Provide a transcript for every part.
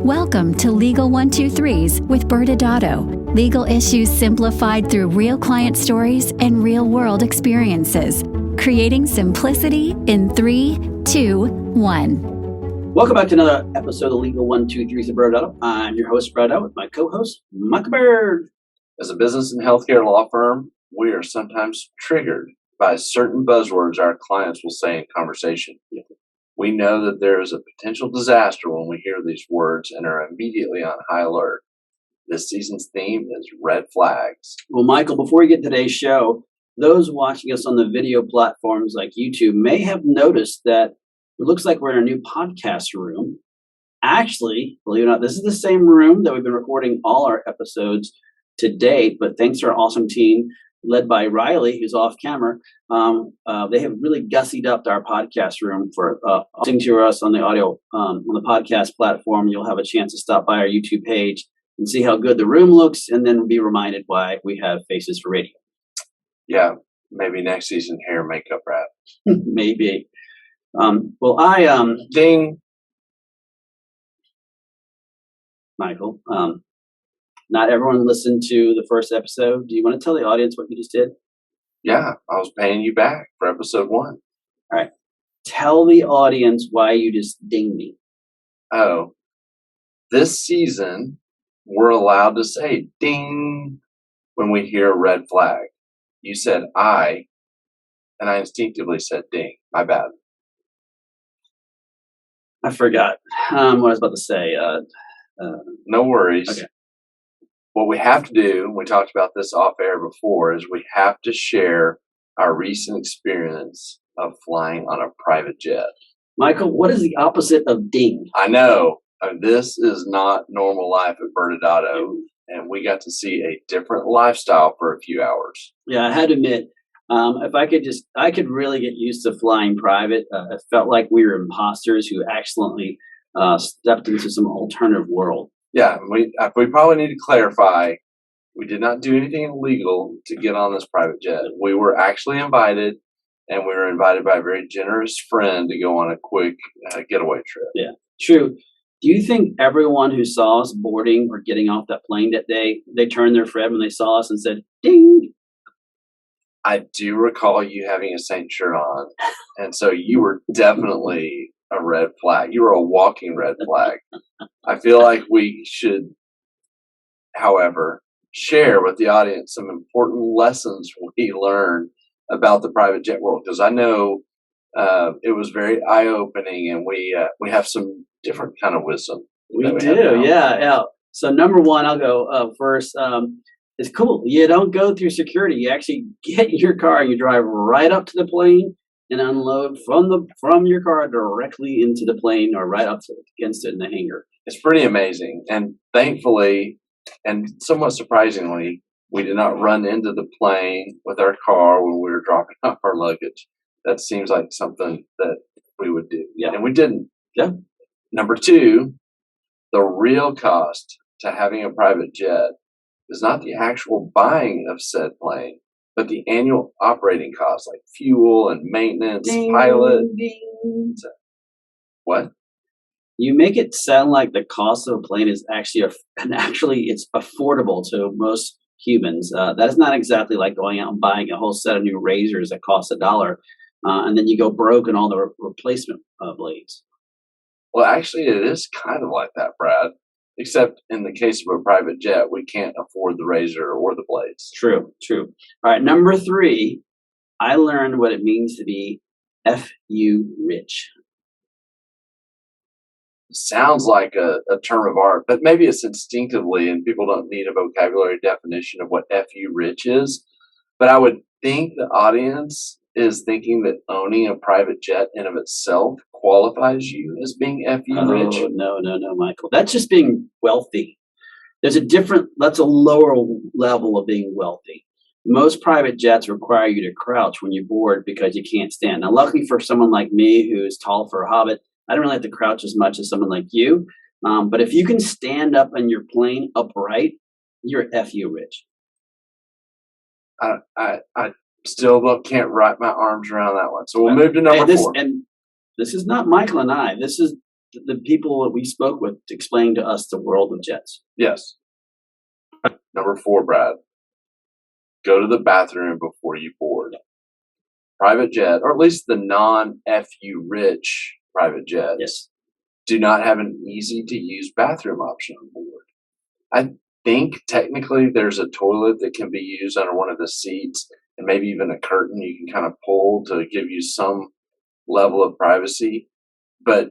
Welcome to Legal 123s with ByrdAdatto. Legal issues simplified through real client stories and real-world experiences. Creating simplicity in 3, 2, 1. Welcome back to another episode of Legal 123s with ByrdAdatto. I'm your host, ByrdAdatto, with my co-host, Michael Byrd. As a business and healthcare law firm, we are sometimes triggered by certain buzzwords our clients will say in conversation. We know that there is a potential disaster when we hear these words and are immediately on high alert. This season's theme is red flags. Well, Michael, before we get to today's show, those watching us on the video platforms like YouTube may have noticed that it looks like we're in a new podcast room. Actually, believe it or not, this is the same room that we've been recording all our episodes to date, but thanks to our awesome team led by Riley, who's off camera, they have really gussied up our podcast room for listening to us on the audio on the podcast platform. You'll have a chance to stop by our YouTube page and see how good the room looks, and then be reminded why we have faces for radio. Yeah, maybe next season hair and makeup wrap. Maybe. Well, Ding. Michael, not everyone listened to the first episode. Do you want to tell the audience what you just did? Yeah, I was paying you back for episode 1. All right. Tell the audience why you just dinged me. Oh, this season, we're allowed to say ding when we hear a red flag. You said I, and I instinctively said ding. My bad. I forgot what I was about to say. No worries. Okay. What we have to do, and we talked about this off air before, is we have to share our recent experience of flying on a private jet. Michael, what is the opposite of ding? I know. This is not normal life at ByrdAdatto, and we got to see a different lifestyle for a few hours. Yeah, I had to admit, if I could really get used to flying private. It felt like we were imposters who accidentally stepped into some alternative world. Yeah, we probably need to clarify, we did not do anything illegal to get on this private jet. We were actually invited, and we were invited by a very generous friend to go on a quick getaway trip. Yeah, true. Do you think everyone who saw us boarding or getting off that plane that day, they turned their head when they saw us and said, ding? I do recall you having a Saint shirt on, and so you were definitely a red flag. You were a walking red flag. I feel like we should, however, share with the audience some important lessons we learned about the private jet world, because I know it was very eye-opening, and we have some different kind of wisdom. We do, yeah. So number one, I'll go first. It's cool. You don't go through security. You actually get in your car and you drive right up to the plane and unload from your car directly into the plane or right up against it in the hangar. It's pretty amazing. And thankfully, and somewhat surprisingly, we did not run into the plane with our car when we were dropping off our luggage. That seems like something that we would do. Yeah. And we didn't. Yeah. Number 2, the real cost to having a private jet is not the actual buying of said plane, but the annual operating costs like fuel and maintenance, ding, pilot. Ding. What? You make it sound like the cost of a plane is actually it's affordable to most humans. That is not exactly like going out and buying a whole set of new razors that cost $1, and then you go broke in all the replacement blades. Well, actually, it is kind of like that, Brad. Except in the case of a private jet, we can't afford the razor or the blades. True. All right, number 3, I learned what it means to be F-U rich. Sounds like a term of art, but maybe it's instinctively, and people don't need a vocabulary definition of what F-U rich is. But I would think the audience is thinking that owning a private jet in of itself qualifies you as being F-U rich. No, Michael. That's just being wealthy. That's a lower level of being wealthy. Most private jets require you to crouch when you board because you can't stand. Now, luckily for someone like me who's tall for a hobbit, I don't really have to crouch as much as someone like you. But if you can stand up in your plane upright, you're F-U rich. I still can't wrap my arms around that one. So we'll move to number 4. And this is not Michael and I. This is the people that we spoke with explained to us the world of jets. Yes. Number 4, Brad. Go to the bathroom before you board. Private jet, or at least the non-FU rich private jets, Yes. do not have an easy to use bathroom option on board. I think technically there's a toilet that can be used under one of the seats, and maybe even a curtain you can kind of pull to give you some level of privacy. But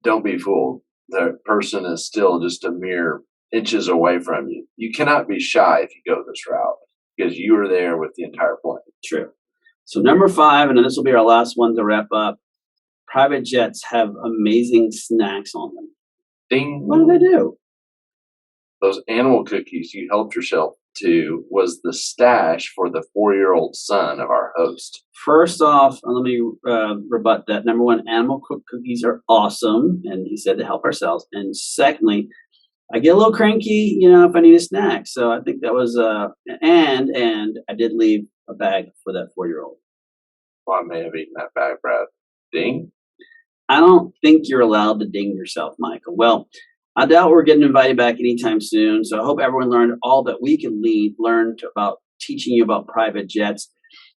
don't be fooled. The person is still just a mere inches away from you. You cannot be shy if you go this route because you are there with the entire plane. True. So number 5, and this will be our last one to wrap up. Private jets have amazing snacks on them. Ding. What do they do? Those animal cookies you helped yourself to was the stash for the 4-year-old son of our host. First off, let me rebut that. Number 1, animal cookies are awesome, and he said to help ourselves. And secondly, I get a little cranky, if I need a snack. So I think that was and I did leave a bag for that 4-year-old. Well, I may have eaten that bag, Brad. Ding. I don't think you're allowed to ding yourself, Michael. Well, I doubt we're getting invited back anytime soon. So I hope everyone learned all that we can learn about teaching you about private jets.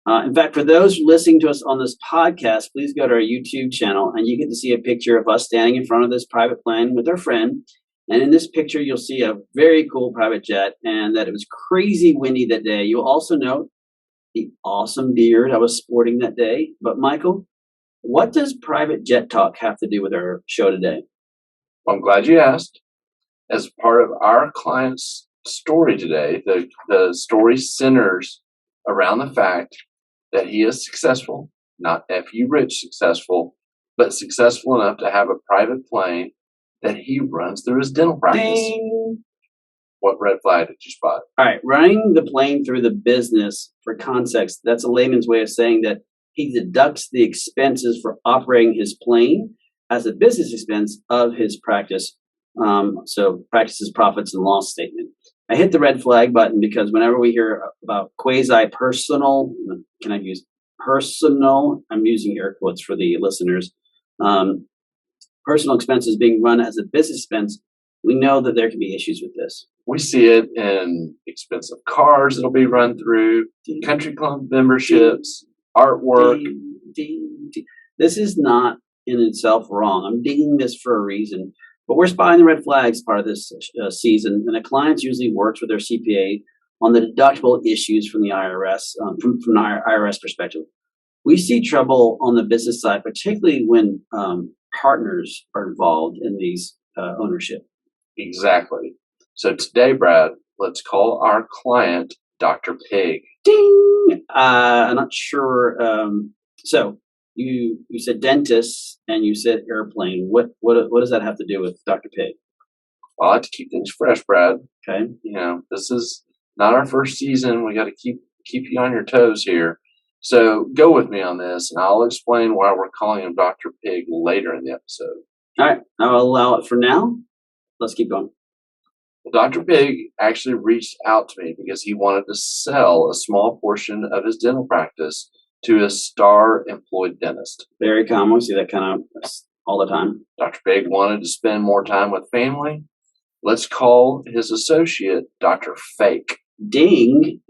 In fact, for those listening to us on this podcast, please go to our YouTube channel and you get to see a picture of us standing in front of this private plane with our friend. And in this picture, you'll see a very cool private jet and that it was crazy windy that day. You'll also note the awesome beard I was sporting that day. But Michael, what does private jet talk have to do with our show today? Well, I'm glad you asked. As part of our client's story today, the story centers around the fact that he is successful, not FU rich successful, but successful enough to have a private plane that he runs through his dental practice. Ding. What red flag did you spot? All right, running the plane through the business, for context, that's a layman's way of saying that he deducts the expenses for operating his plane as a business expense of his practice. So practices profits and loss statement. I hit the red flag button because whenever we hear about quasi-personal, can I use personal? I'm using air quotes for the listeners. Personal expenses being run as a business expense, we know that there can be issues with this. We see it in expensive cars that'll be run through, country club memberships, artwork. Ding, ding, ding. This is not in itself wrong. I'm dinging this for a reason. But we're spotting the red flags part of this season, and the clients usually works with their CPA on the deductible issues from the IRS, from our IRS perspective. We see trouble on the business side, particularly when partners are involved in these ownership. Exactly. So today, Brad, let's call our client Dr. Pig. Ding! I'm not sure. So you said dentist and you said airplane. What does that have to do with Dr. Pig? I like to keep things fresh, Brad. Okay. This is not our first season. We got to keep you on your toes here. So go with me on this, and I'll explain why we're calling him Dr. Pig later in the episode. All right. I'll allow it for now. Let's keep going. Well, Dr. Pig actually reached out to me because he wanted to sell a small portion of his dental practice to a star employed dentist. Very common. We see that kind of all the time. Dr. Pig wanted to spend more time with family. Let's call his associate Dr. Fake. Ding.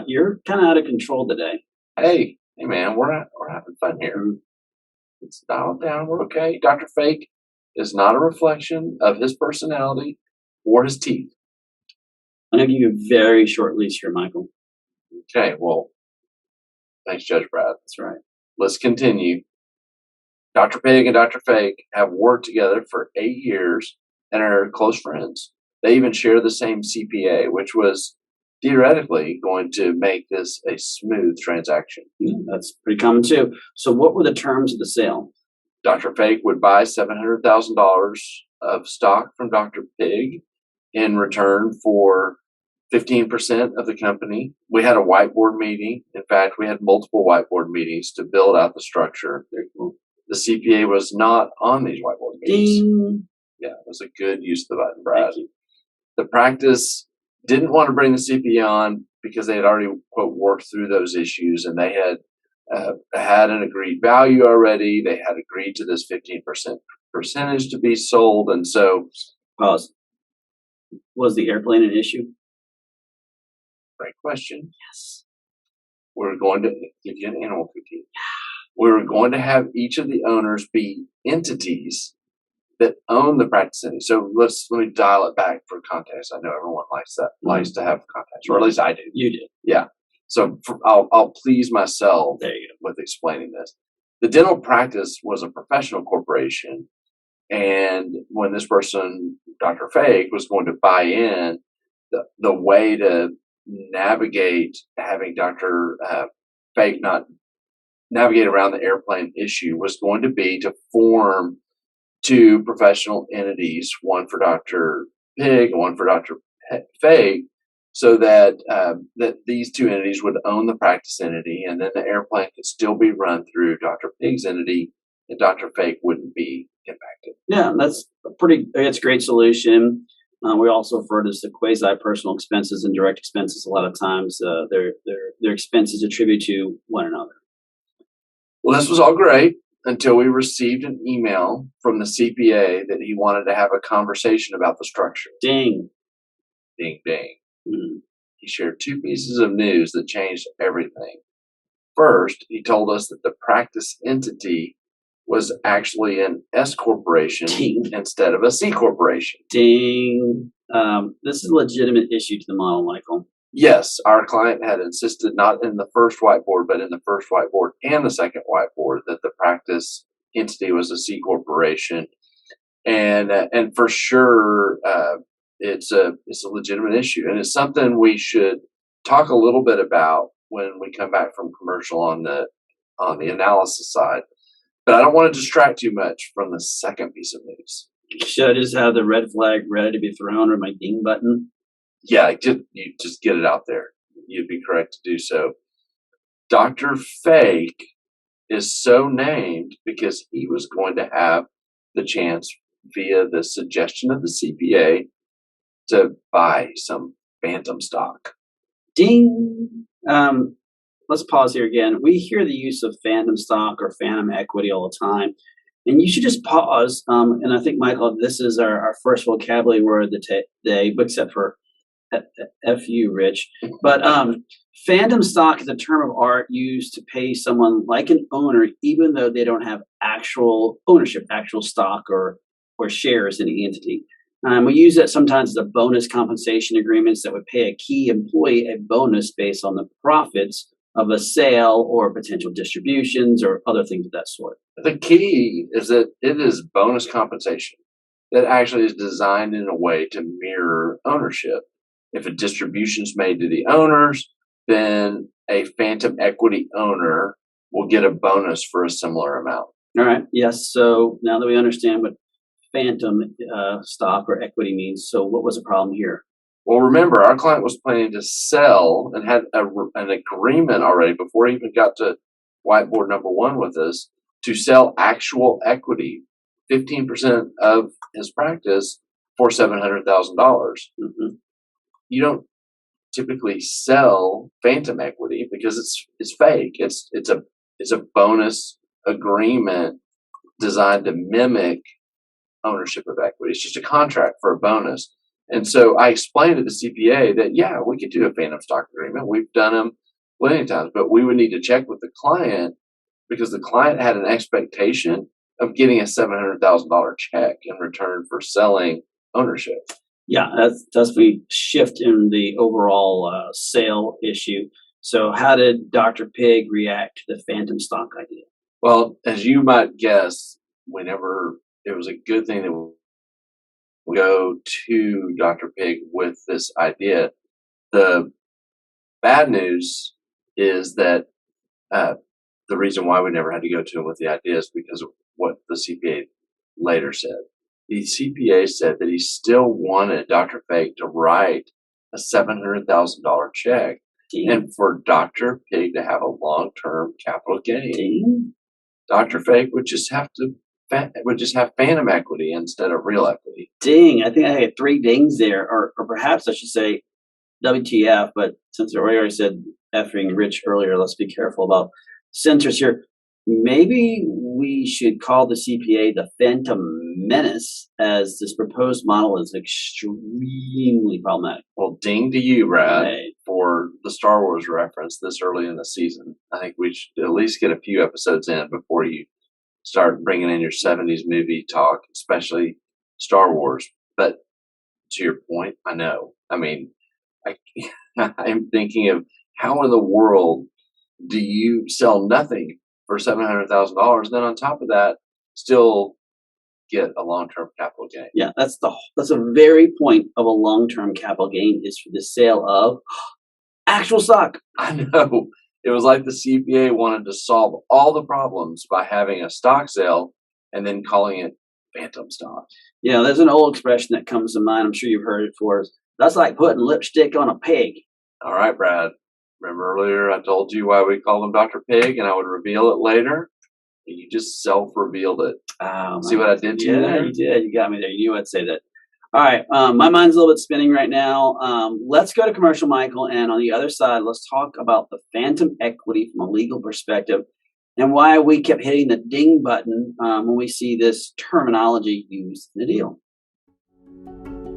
You're kind of out of control today. Hey man, we're having fun here. It's dialed down. We're okay. Dr. Fake is not a reflection of his personality or his teeth. I'm going to give you a very short leash here, Michael. Okay, well, thanks, Judge Brad. That's right. Let's continue. Dr. Pig and Dr. Fake have worked together for 8 years and are close friends. They even share the same CPA, which was theoretically going to make this a smooth transaction. That's pretty common too. So what were the terms of the sale? Dr. Fake would buy $700,000 of stock from Dr. Pig in return for 15% of the company. We had a whiteboard meeting. In fact, we had multiple whiteboard meetings to build out the structure. The CPA was not on these whiteboard meetings. Ding. Yeah, it was a good use of the button, Brad. The practice didn't want to bring the CPA on because they had already, quote, worked through those issues, and they had had an agreed value already. They had agreed to this 15% percentage to be sold. And so, Pause. Was the airplane an issue? great question. Yes. We're going to give you an animal cookie. We're going to have each of the owners be entities that own the practice entity. So let me dial it back for context. I know everyone likes to have context, or at least I do. You did. Yeah. So I'll please myself There you with explaining this. The dental practice was a professional corporation, and when this person, Dr. Fake, was going to buy in, the way to navigate having Dr. Fake not navigate around the airplane issue was going to be to form two professional entities, one for Dr. Pig and one for Dr. Fake, so that that these two entities would own the practice entity, and then the airplane could still be run through Dr. Pig's entity, and Dr. Fake wouldn't be impacted. Yeah, that's it's a great solution. We also refer to this the quasi-personal expenses and direct expenses. A lot of times, their expenses attribute to one another. Well, this was all great until we received an email from the CPA that he wanted to have a conversation about the structure. Ding. Ding, ding. Mm-hmm. He shared two pieces of news that changed everything. First, he told us that the practice entity was actually an S corporation instead of a C corporation. Ding. This is a legitimate issue to the model, Michael. Yes, our client had insisted not in the first whiteboard, but in the first whiteboard and the second whiteboard that the practice entity was a C corporation, and for sure it's a legitimate issue, and it's something we should talk a little bit about when we come back from commercial on the analysis side. But I don't want to distract too much from the second piece of news. Should I just have the red flag ready to be thrown or my ding button? Yeah, you just get it out there. You'd be correct to do so. Dr. Fake is so named because he was going to have the chance via the suggestion of the CPA to buy some Fandom stock. Ding. Let's pause here again. We hear the use of Fandom stock or Phantom equity all the time. And you should just pause. And I think, Michael, this is our first vocabulary word today, except for F you, Rich. But Fandom stock is a term of art used to pay someone like an owner, even though they don't have actual ownership, actual stock or shares in the entity. We use that sometimes as a bonus compensation agreements that would pay a key employee a bonus based on the profits of a sale or potential distributions or other things of that sort. The key is that it is bonus compensation that actually is designed in a way to mirror ownership. If a distribution is made to the owners, then a phantom equity owner will get a bonus for a similar amount. All right. Yes. So now that we understand what phantom stock or equity means, so what was the problem here? Well, remember, our client was planning to sell and had an agreement already before he even got to whiteboard number one with us to sell actual equity, 15% of his practice for $700,000. Mm-hmm. You don't typically sell phantom equity because it's fake. It's a bonus agreement designed to mimic ownership of equity. It's just a contract for a bonus. And so I explained to the CPA that, yeah, we could do a phantom stock agreement. We've done them plenty of times, but we would need to check with the client because the client had an expectation of getting a $700,000 check in return for selling ownership. Yeah, that's definitely shift in the overall sale issue. So how did Dr. Pig react to the phantom stock idea? Well, as you might guess, whenever it was a good thing that we go to Dr. Pig with this idea, the bad news is that the reason why we never had to go to him with the idea is because of what the CPA later said. The CPA said that he still wanted Dr. Fake to write a $700,000 check and for Dr. Pig to have a long-term capital gain. Dr. Fake would just have phantom equity instead of real equity. Ding! I think I had 3 dings there, or perhaps I should say WTF. But since I already said effing Rich earlier, let's be careful about censors here. Maybe we should call the CPA the Phantom Menace, as this proposed model is extremely problematic. Well, ding to you, Brad, Right. for the Star Wars reference this early in the season. I think we should at least get a few episodes in before you start bringing in your 70s movie talk, especially Star Wars. But to your point, I know. I mean, I, I'm thinking of how in the world do you sell nothing for $700,000, then on top of that, still get a long-term capital gain? Yeah, that's a very point of a long-term capital gain, is for the sale of actual stock. I know. It was like the CPA wanted to solve all the problems by having a stock sale and then calling it phantom stock. Yeah, there's an old expression that comes to mind. I'm sure you've heard it before. That's like putting lipstick on a pig. All right, Brad. Remember earlier I told you why we called him Dr. Pig and I would reveal it later? You just self-revealed it. See what I did to you Yeah, there? you did. You got me there. You knew I'd say that. All right. My mind's a little bit spinning right now. Let's go to commercial, Michael. And on the other side, let's talk about the phantom equity from a legal perspective and why we kept hitting the ding button when we see this terminology used in the deal.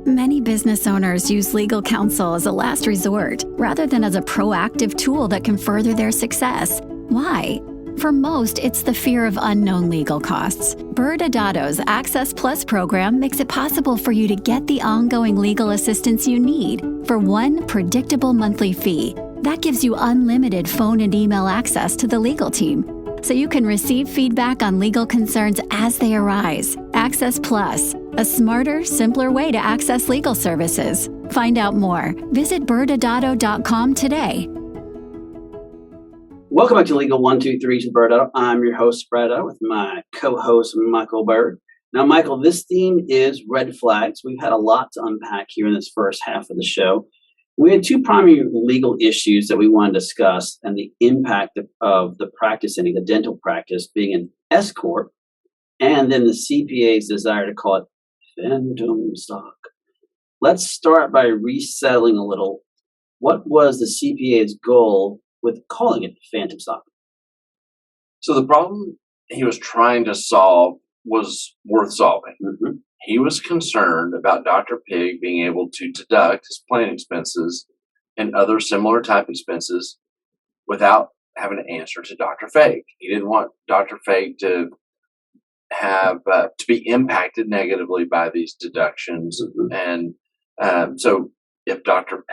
Many business owners use legal counsel as a last resort rather than as a proactive tool that can further their success. Why? For most, it's the fear of unknown legal costs. ByrdAdatto's Access Plus program makes it possible for you to get the ongoing legal assistance you need for one predictable monthly fee. That gives you unlimited phone and email access to the legal team, so you can receive feedback on legal concerns as they arise. Access Plus, a smarter, simpler way to access legal services. Find out more. Visit ByrdAdatto.com today. Welcome back to Legal 123 with ByrdAdatto. I'm your host, ByrdAdatto, with my co-host, Michael Byrd. Now, Michael, this theme is red flags. We've had a lot to unpack here in this first half of the show. We had two primary legal issues that we want to discuss, and the impact of the practice ending, the dental practice being an S Corp, and then the CPA's desire to call it Fandom Stock. Let's start by resettling a little. What was the CPA's goal with calling it Phantom Stock? So the problem he was trying to solve was worth solving. Mm-hmm. He was concerned about Dr. Pig being able to deduct his plan expenses and other similar type expenses without having to answer to Dr. Fake. He didn't want Dr. Fake to have to be impacted negatively by these deductions. Mm-hmm. And so if Dr.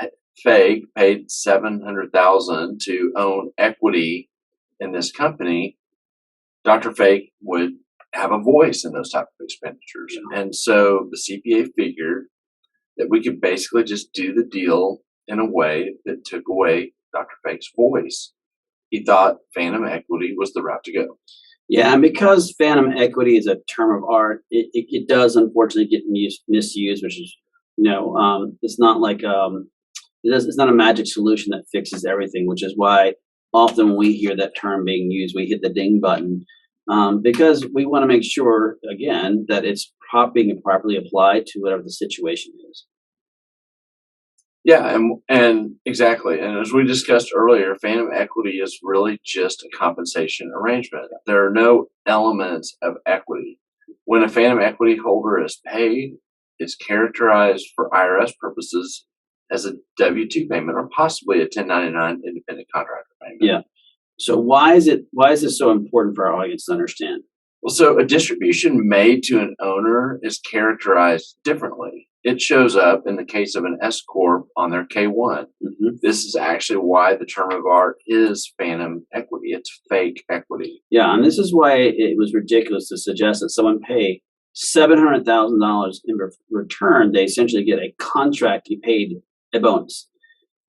Fake paid $700,000 to own equity in this company, Dr. Fake would have a voice in those type of expenditures. Yeah. And so the CPA figured that we could basically just do the deal in a way that took away Dr. Fake's voice. He thought phantom equity was the route to go. Yeah, and because phantom equity is a term of art, it does unfortunately get misused, which is, it's not like it's not a magic solution that fixes everything, which is why often when we hear that term being used, we hit the ding button, because we want to make sure, again, that it's being properly applied to whatever the situation is. Yeah, and exactly. And as we discussed earlier, phantom equity is really just a compensation arrangement. There are no elements of equity. When a phantom equity holder is paid, it's characterized for IRS purposes as a W-2 payment or possibly a 1099 independent contractor payment. Yeah. So why is this so important for our audience to understand? Well, so a distribution made to an owner is characterized differently. It shows up in the case of an S Corp on their K-1. Mm-hmm. This is actually why the term of art is phantom equity. It's fake equity. Yeah, and this is why it was ridiculous to suggest that someone pay $700,000 in return. They essentially get a contract you paid a bonus.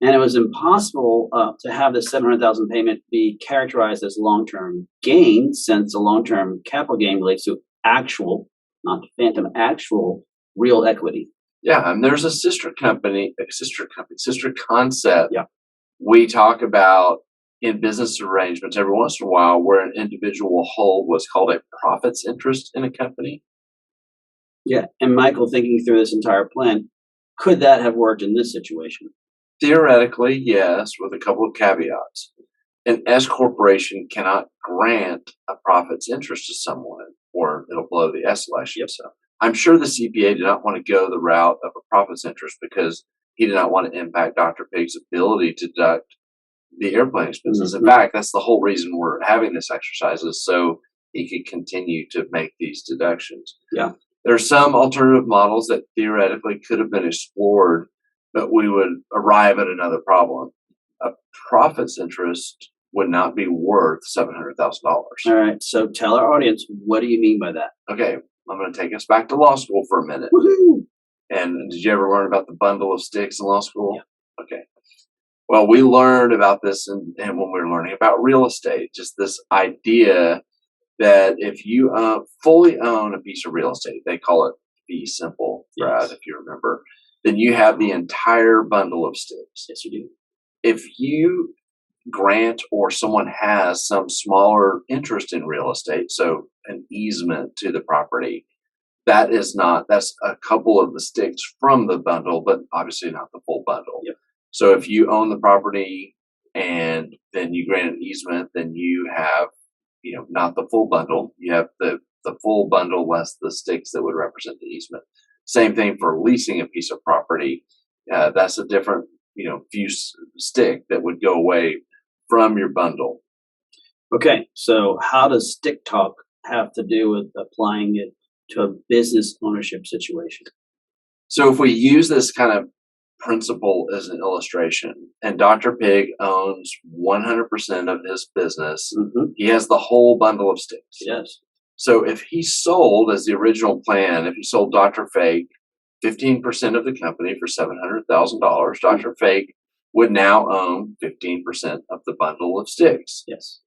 And it was impossible to have the $700,000 payment be characterized as long-term gain, since a long-term capital gain relates to actual, not phantom, actual real equity. Yeah, and there's a sister concept. Yeah. We talk about in business arrangements every once in a while where an individual will hold what's called a profits interest in a company. Yeah, and Michael, thinking through this entire plan, could that have worked in this situation? Theoretically, yes, with a couple of caveats. An S corporation cannot grant a profits interest to someone, or it'll blow the S license. So I'm sure the CPA did not want to go the route of a profits interest because he did not want to impact Dr. Pig's ability to deduct the airplane expenses. In fact, that's the whole reason we're having this exercise, is so he could continue to make these deductions. Yeah. There are some alternative models that theoretically could have been explored, but we would arrive at another problem. A profits interest would not be worth $700,000. All right. So tell our audience, what do you mean by that? Okay, I'm going to take us back to law school for a minute. Woohoo! And did you ever learn about the bundle of sticks in law school? Yeah. Okay. Well, we learned about this and when we were learning about real estate, just this idea that if you fully own a piece of real estate, they call it fee simple, Brad, if you remember, then you have the entire bundle of sticks. Yes, you do. If you grant or someone has some smaller interest in real estate, so an easement to the property, that's a couple of the sticks from the bundle, but obviously not the full bundle. Yep. So if you own the property and then you grant an easement, then you have, not the full bundle. You have the full bundle less the sticks that would represent the easement. Same thing for leasing a piece of property. That's a different, few stick that would go away from your bundle. Okay, so how does stick talk have to do with applying it to a business ownership situation? So if we use this kind of principle as an illustration, and Dr. Pig owns 100% of his business, he has the whole bundle of sticks. Yes. So if he sold, as the original plan, if he sold Dr. Fake 15% of the company for $700,000, Dr. Fake would now own 15% of the bundle of sticks. Yes.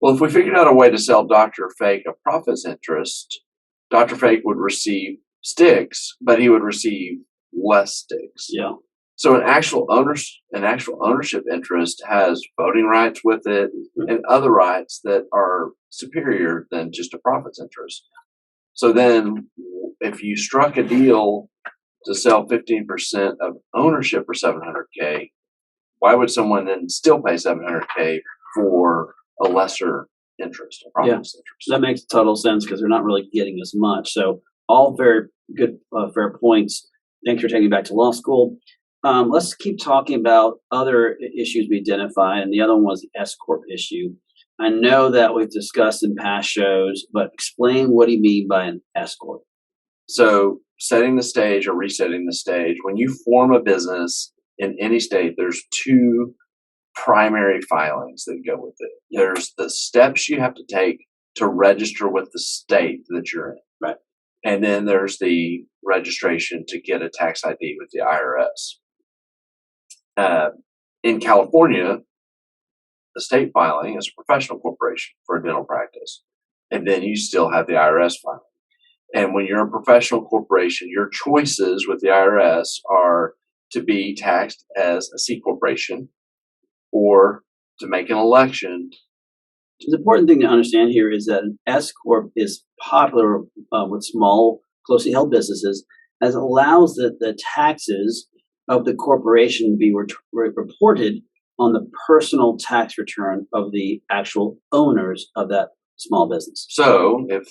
Well, if we figured out a way to sell Dr. Fake a profits interest, Dr. Fake would receive sticks, but he would receive less sticks. Yeah. So an actual ownership interest has voting rights with it and other rights that are superior than just a profits interest. So then if you struck a deal to sell 15% of ownership for $700K, why would someone then still pay $700K for a lesser interest, a profits interest? That makes total sense because they're not really getting as much. So all very good, fair points. Thanks for taking me back to law school. Let's keep talking about other issues we identify, and the other one was the S Corp issue. I know that we've discussed in past shows, but explain what do you mean by an S Corp? So setting the stage or resetting the stage, when you form a business in any state, there's two primary filings that go with it. There's the steps you have to take to register with the state that you're in. Right. And then there's the registration to get a tax ID with the IRS. In California, the state filing is a professional corporation for a dental practice. And then you still have the IRS filing. And when you're a professional corporation, your choices with the IRS are to be taxed as a C corporation or to make an election. The important thing to understand here is that an S Corp is popular with small, closely held businesses, as it allows the taxes of the corporation to be reported on the personal tax return of the actual owners of that small business. So if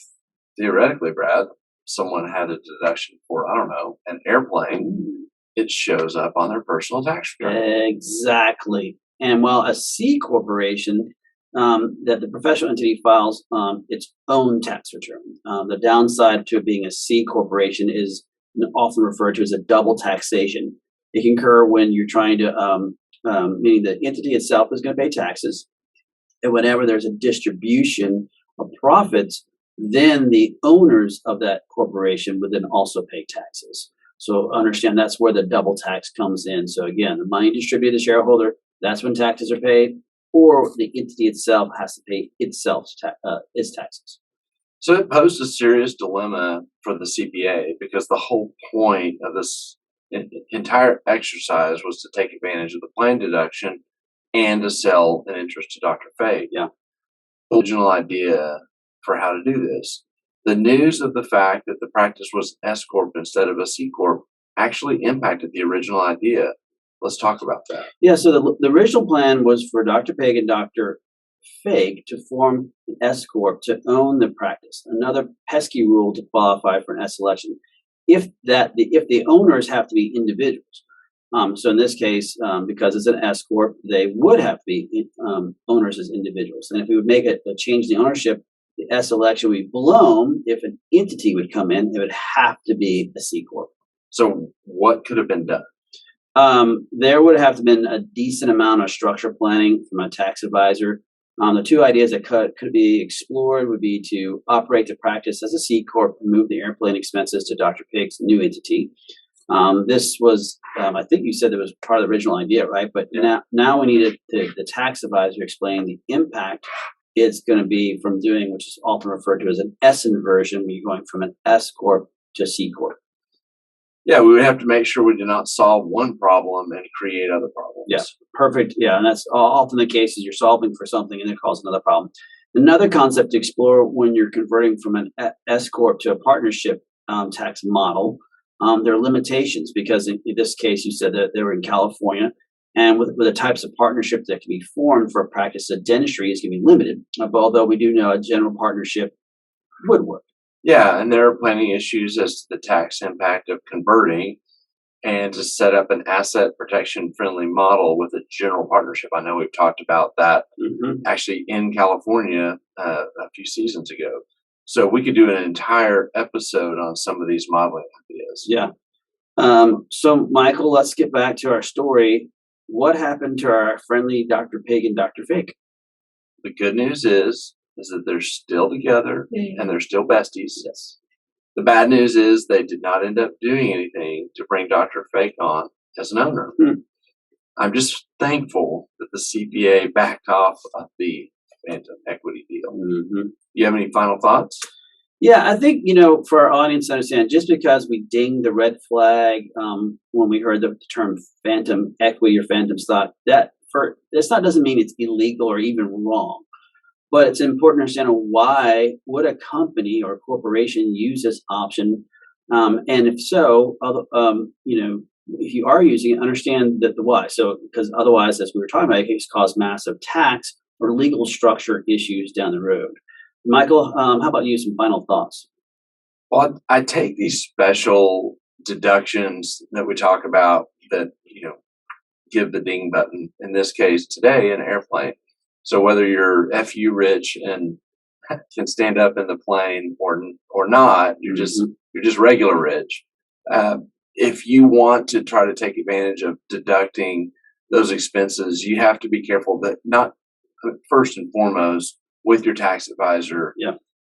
theoretically, Brad, someone had a deduction for, I don't know, an airplane, it shows up on their personal tax return. Exactly. And while a C corporation, that the professional entity files its own tax return. The downside to being a C corporation is often referred to as a double taxation. It can occur when you're trying to, meaning the entity itself is going to pay taxes, and whenever there's a distribution of profits, then the owners of that corporation would then also pay taxes. So understand that's where the double tax comes in. So again, the money distributed to the shareholder, that's when taxes are paid, or the entity itself has to pay its taxes. So it posed a serious dilemma for the CPA because the whole point of this entire exercise was to take advantage of the planned deduction and to sell an interest to Dr. Fake. Yeah. The original idea for how to do this. The news of the fact that the practice was S Corp instead of a C Corp actually impacted the original idea. Let's talk about that. Yeah, so the original plan was for Dr. Pig and Dr. Fake to form an S Corp to own the practice. Another pesky rule to qualify for an S election, if the owners have to be individuals. So in this case, because it's an S Corp, they would have to be owners as individuals. And if we would make a change in the ownership, the S election would be blown. If an entity would come in, it would have to be a C Corp. So what could have been done? There would have to been a decent amount of structure planning from a tax advisor. The two ideas that could be explored would be to operate the practice as a C Corp and move the airplane expenses to Dr. Pig's new entity. This was, I think you said it was part of the original idea, right? But now we need the tax advisor to explain the impact it's going to be from doing, which is often referred to as an S inversion, when you're going from an S Corp to C Corp. Yeah, we would have to make sure we do not solve one problem and create other problems. Yeah, perfect. Yeah, and that's often the case is you're solving for something and it causes another problem. Another concept to explore when you're converting from an S Corp to a partnership tax model, there are limitations because in this case you said that they were in California, and with the types of partnerships that can be formed for a practice of dentistry is going to be limited, although we do know a general partnership would work. Yeah, and there are plenty of issues as to the tax impact of converting and to set up an asset protection friendly model with a general partnership. I know we've talked about that actually in California a few seasons ago. So we could do an entire episode on some of these modeling ideas. Yeah. So Michael, let's get back to our story. What happened to our friendly Dr. Pig and Dr. Fake? The good news is that they're still together and they're still besties. Yes. The bad news is they did not end up doing anything to bring Dr. Fake on as an owner. I'm just thankful that the CPA backed off of the Fandom equity deal. You have any final thoughts? Yeah, I think, for our audience to understand, just because we dinged the red flag when we heard the term phantom equity or phantom stock, doesn't mean it's illegal or even wrong. But it's important to understand why would a company or a corporation use this option, and if so, if you are using it, understand the why. So, because otherwise, as we were talking about, it can cause massive tax or legal structure issues down the road. Michael, how about you? Some final thoughts? Well, I take these special deductions that we talk about that give the ding button. In this case, today, an airplane. So whether you're FU rich and can stand up in the plane or not, you're just regular rich. If you want to try to take advantage of deducting those expenses, you have to be careful that not first and foremost with your tax advisor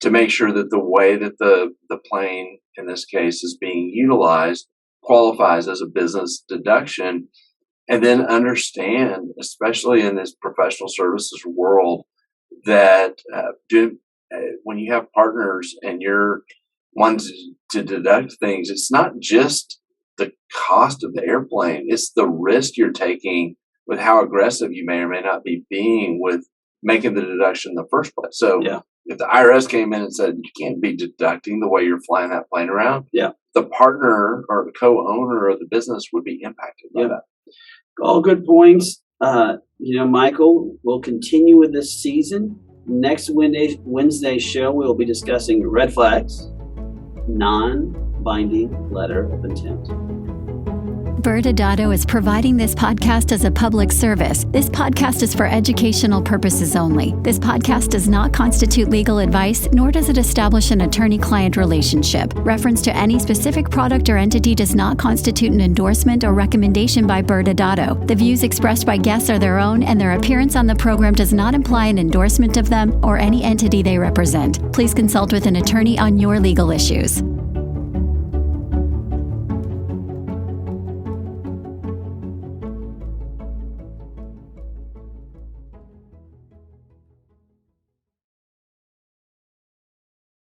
to make sure that the way that the plane in this case is being utilized qualifies as a business deduction. And then understand, especially in this professional services world, that when you have partners and you're wanting to deduct things, it's not just the cost of the airplane, it's the risk you're taking with how aggressive you may or may not be being with making the deduction in the first place. So if the IRS came in and said, you can't be deducting the way you're flying that plane around, the partner or the co-owner of the business would be impacted by that. All good points. Michael, we'll continue with this season. Next Wednesday show, we'll be discussing red flags, non-binding letter of intent. ByrdAdatto is providing this podcast as a public service. This podcast is for educational purposes only. This podcast does not constitute legal advice, nor does it establish an attorney-client relationship. Reference to any specific product or entity does not constitute an endorsement or recommendation by ByrdAdatto. The views expressed by guests are their own, and their appearance on the program does not imply an endorsement of them or any entity they represent. Please consult with an attorney on your legal issues.